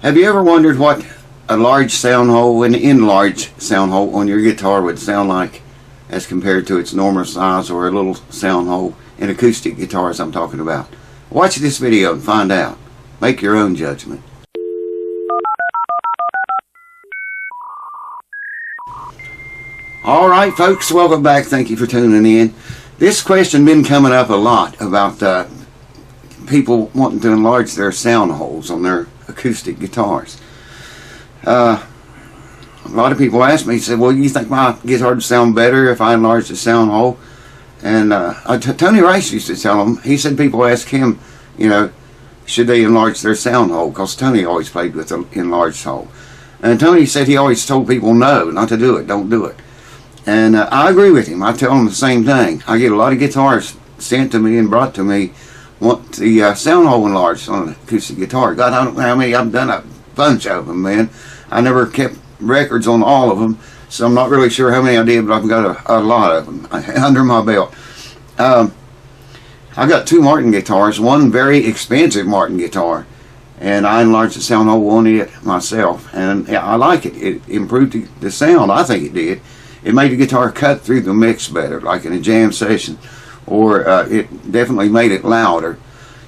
Have you ever wondered what a large sound hole, an enlarged sound hole on your guitar would sound like as compared to its normal size, or a little sound hole in acoustic guitars I'm talking about? Watch this video and find out. Make your own judgment. Alright folks, welcome back. Thank you for tuning in. This question been coming up a lot about people wanting to enlarge their sound holes on their acoustic guitars. A lot of people ask me, said, well, you think my guitar would sound better if I enlarged the sound hole? And Tony Rice used to tell them, he said people ask him, you know, should they enlarge their sound hole? Because Tony always played with an enlarged hole. And Tony said he always told people no, not to do it, don't do it. And I agree with him. I tell them the same thing. I get a lot of guitars sent to me and brought to me, want the sound hole enlarged on an acoustic guitar. God, I don't know how many. I've done a bunch of them, man. I never kept records on all of them, so I'm not really sure how many I did, but I've got a lot of them under my belt. I got two Martin guitars, one very expensive Martin guitar, and I enlarged the sound hole on it myself, and yeah, I like it. It improved the sound, I think it did. It made the guitar cut through the mix better, like in a jam session, or it definitely made it louder.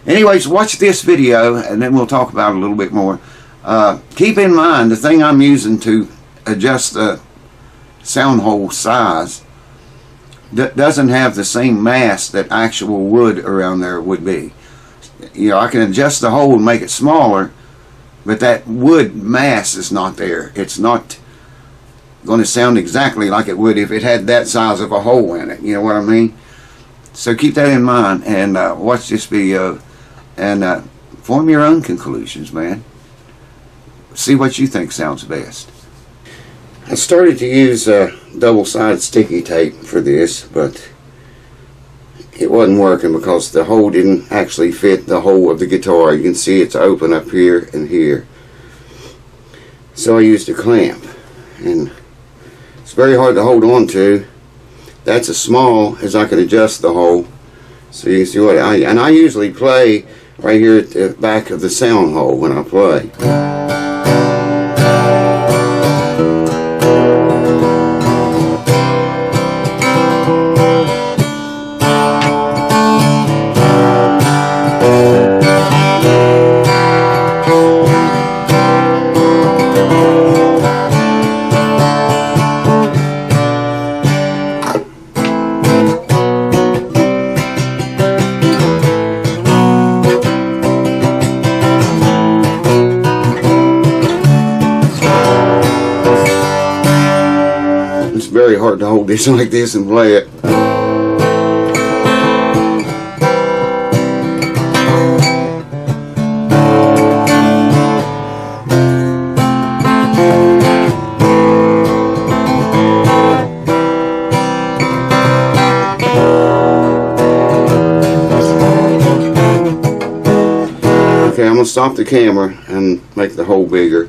Anyways, watch this video, and then we'll talk about it a little bit more. Keep in mind, the thing I'm using to adjust the sound hole size doesn't have the same mass that actual wood around there would be. You know, I can adjust the hole and make it smaller, but that wood mass is not there. It's not going to sound exactly like it would if it had that size of a hole in it. You know what I mean? So keep that in mind, and watch this video and form your own conclusions, man. See what you think sounds best. I started to use double-sided sticky tape for this, but it wasn't working because the hole didn't actually fit the hole of the guitar. You can see it's open up here and here. So I used a clamp, and it's very hard to hold on to. That's as small as I can adjust the hole. So you can see what I usually play right here at the back of the sound hole when I play. Very hard to hold this like this and play it. Okay, I'm going to stop the camera and make the hole bigger,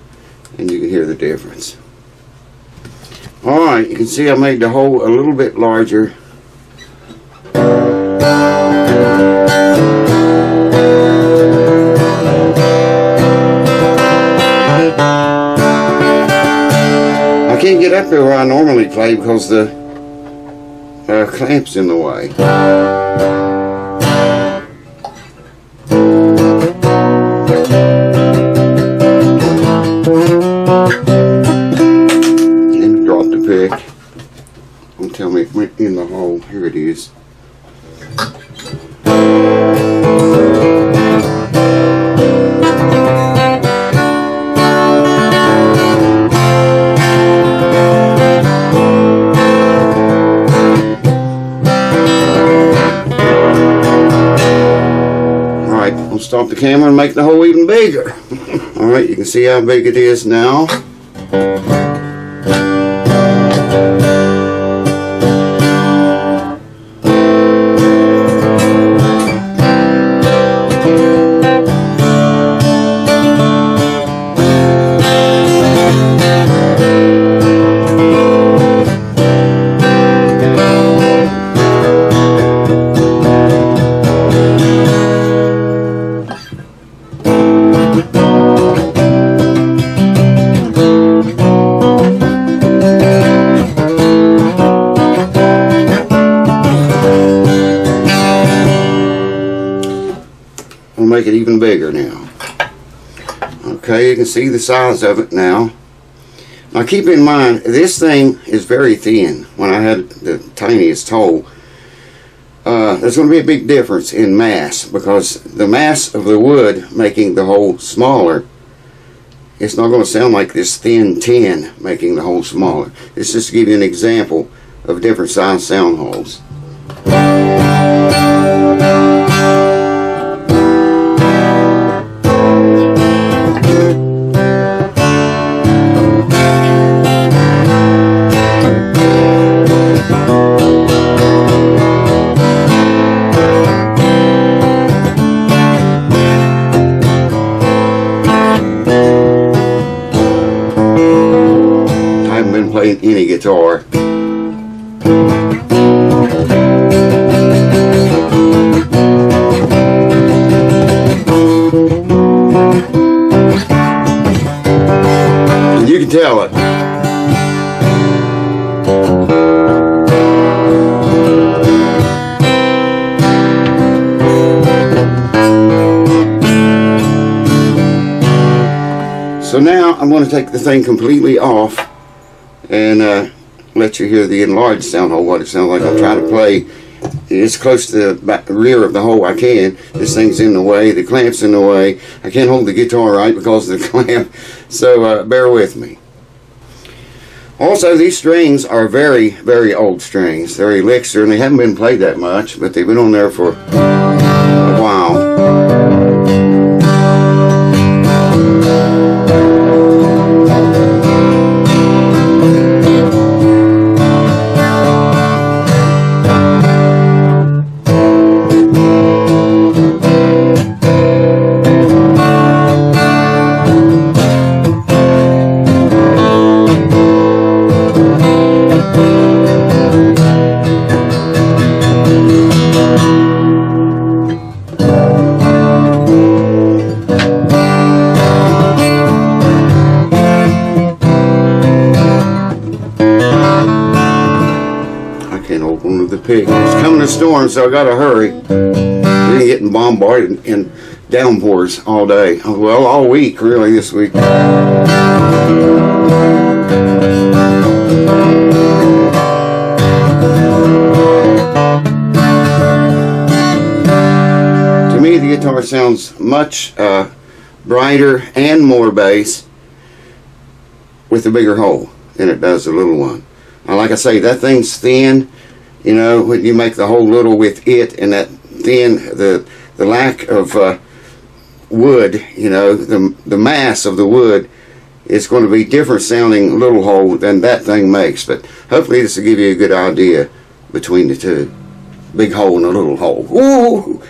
and you can hear the difference. Alright, you can see I made the hole a little bit larger. I can't get up there where I normally play because the clamp's in the way. Don't tell me it went in the hole. Here it is. Alright, I'll stop the camera and make the hole even bigger. Alright, you can see how big it is now. bigger now. Okay, you can see the size of it now. Now keep in mind, this thing is very thin. When I had the tiniest hole, there's going to be a big difference in mass, because the mass of the wood making the hole smaller, it's not going to sound like this thin tin making the hole smaller. It's just to give you an example of different size sound holes. Playing any guitar. And you can tell it. So now I'm going to take the thing completely off and let you hear the enlarged sound hole, what it sounds like. I'll try to play as close to the back, rear of the hole I can. This thing's in the way, the clamp's in the way. I can't hold the guitar right because of the clamp, so bear with me. Also, these strings are very, very old strings. They're Elixir, and they haven't been played that much, but they've been on there for a while. It's coming a storm, so I gotta hurry. We're getting bombarded in downpours all day. Well, all week, really, this week. To me, the guitar sounds much brighter and more bass with the bigger hole than it does the little one. Now, like I say, that thing's thin. You know, when you make the hole little with it and that thin, the lack of wood, you know, the mass of the wood is going to be different sounding little hole than that thing makes. But hopefully this will give you a good idea between the two. Big hole and a little hole. Ooh!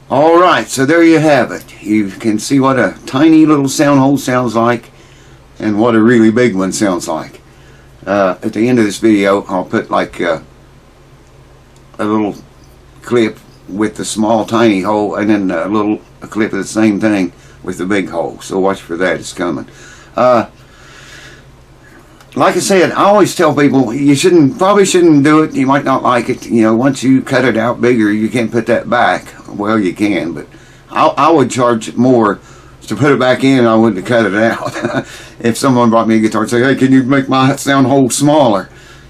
Alright, so there you have it. You can see what a tiny little sound hole sounds like and what a really big one sounds like. At the end of this video, I'll put like a little clip with the small tiny hole, and then a clip of the same thing with the big hole. So watch for that, it's coming. Like I said, I always tell people you probably shouldn't do it. You might not like it. You know, once you cut it out bigger, you can't put that back. Well, you can, but I would charge more to put it back in, I wouldn't have cut it out. If someone brought me a guitar and said, hey, can you make my sound hole smaller?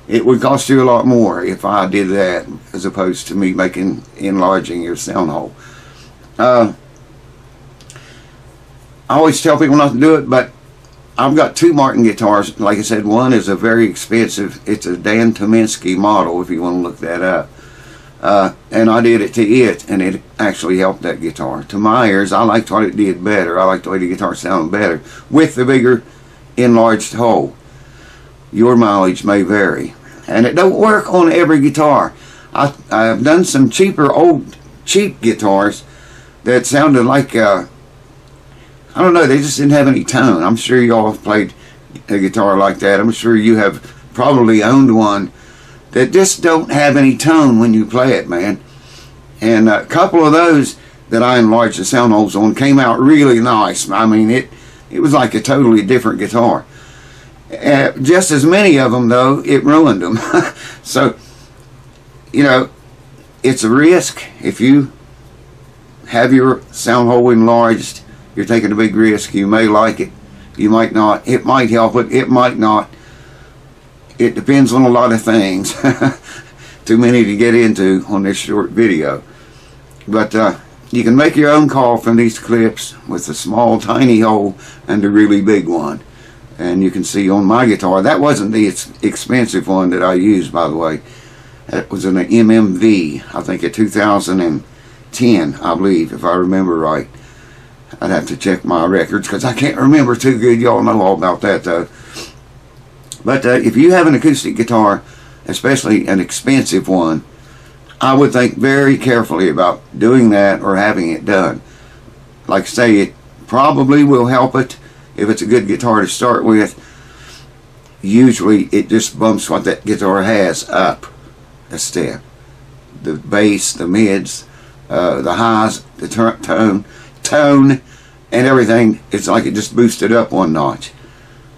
It would cost you a lot more if I did that, as opposed to me enlarging your sound hole. I always tell people not to do it, but I've got two Martin guitars. Like I said, one is a very expensive, it's a Dan Tominski model, if you want to look that up. And I did it to it, and it actually helped that guitar. To my ears, I liked what it did better. I liked the way the guitar sounded better with the bigger enlarged hole. Your mileage may vary, and it don't work on every guitar. I've done some cheap guitars that sounded like I don't know, they just didn't have any tone. I'm sure you all have played a guitar like that. I'm sure you have probably owned one that just don't have any tone when you play it, man. And a couple of those that I enlarged the sound holes on came out really nice. I mean, it was like a totally different guitar. Just as many of them, though, it ruined them. So, you know, it's a risk. If you have your sound hole enlarged. You're taking a big risk. You may like it. You might not. It might help it. It might not. It depends on a lot of things. Too many to get into on this short video. But you can make your own call from these clips with the small tiny hole and the really big one. And you can see on my guitar, that wasn't the expensive one that I used, by the way. It was an MMV, I think a 2010, I believe, if I remember right. I'd have to check my records because I can't remember too good. Y'all know all about that though. But if you have an acoustic guitar, especially an expensive one, I would think very carefully about doing that or having it done. Like I say, it probably will help it if it's a good guitar to start with. Usually it just bumps what that guitar has up a step. The bass, the mids, the highs, the tone, and everything. It's like it just boosted up one notch.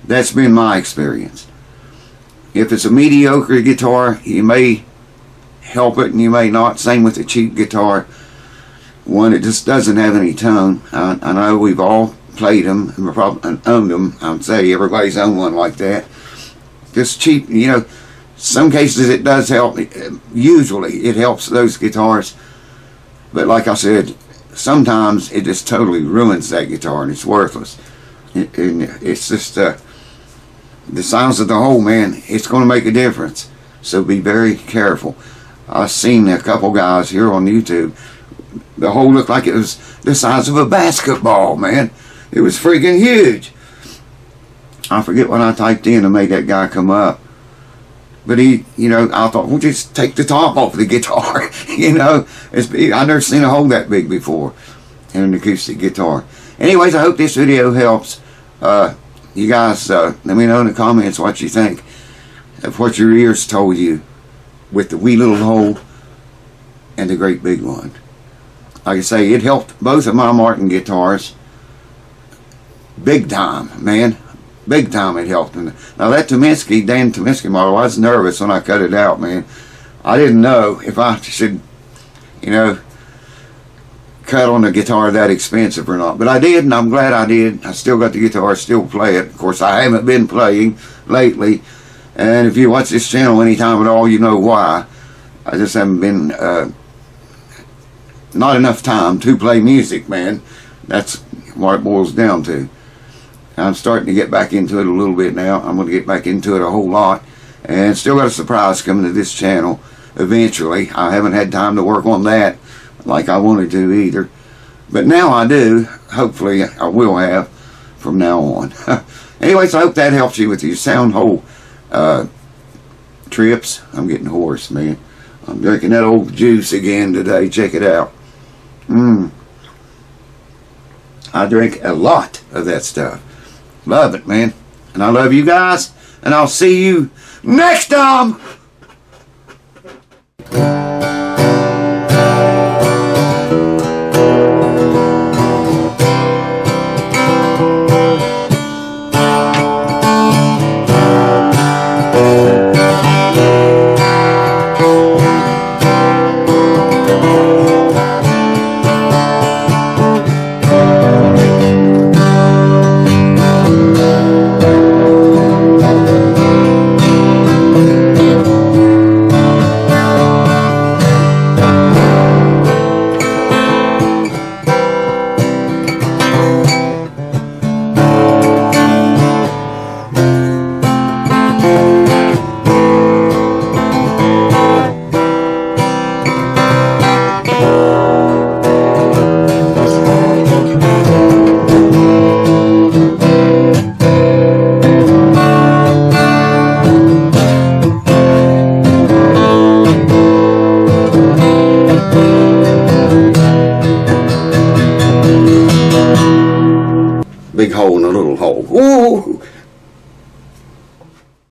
That's been my experience. If it's a mediocre guitar, you may help it and you may not. Same with a cheap guitar, one that just doesn't have any tone. I know we've all played them and owned them. I'd say everybody's owned one like that. Just cheap, you know. Some cases it does help. Usually it helps those guitars. But like I said, sometimes it just totally ruins that guitar and it's worthless. And it's just the size of the hole, man. It's going to make a difference. So be very careful. I've seen a couple guys here on YouTube. The hole looked like it was the size of a basketball, man. It was freaking huge. I forget what I typed in to make that guy come up. But he, you know, I thought, well, just take the top off the guitar. You know, I've never seen a hole that big before in an acoustic guitar. Anyways, I hope this video helps. You guys, let me know in the comments what you think of what your ears told you with the wee little hole and the great big one. Like I say, it helped both of my Martin guitars big time, man. Big time it helped. And now that Dan Tominski model, I was nervous when I cut it out, man. I didn't know if I should, you know, cut on a guitar that expensive or not. But I did, and I'm glad I did. I still got the guitar, still play it. Of course, I haven't been playing lately. And if you watch this channel anytime at all, you know why. I just haven't been, not enough time to play music, man. That's what it boils down to. I'm starting to get back into it a little bit now. I'm going to get back into it a whole lot. And still got a surprise coming to this channel eventually. I haven't had time to work on that like I wanted to either. But now I do. Hopefully I will have from now on. Anyways, I hope that helps you with your sound hole trips. I'm getting hoarse, man. I'm drinking that old juice again today. Check it out. I drink a lot of that stuff. Love it, man. And I love you guys. And I'll see you next time.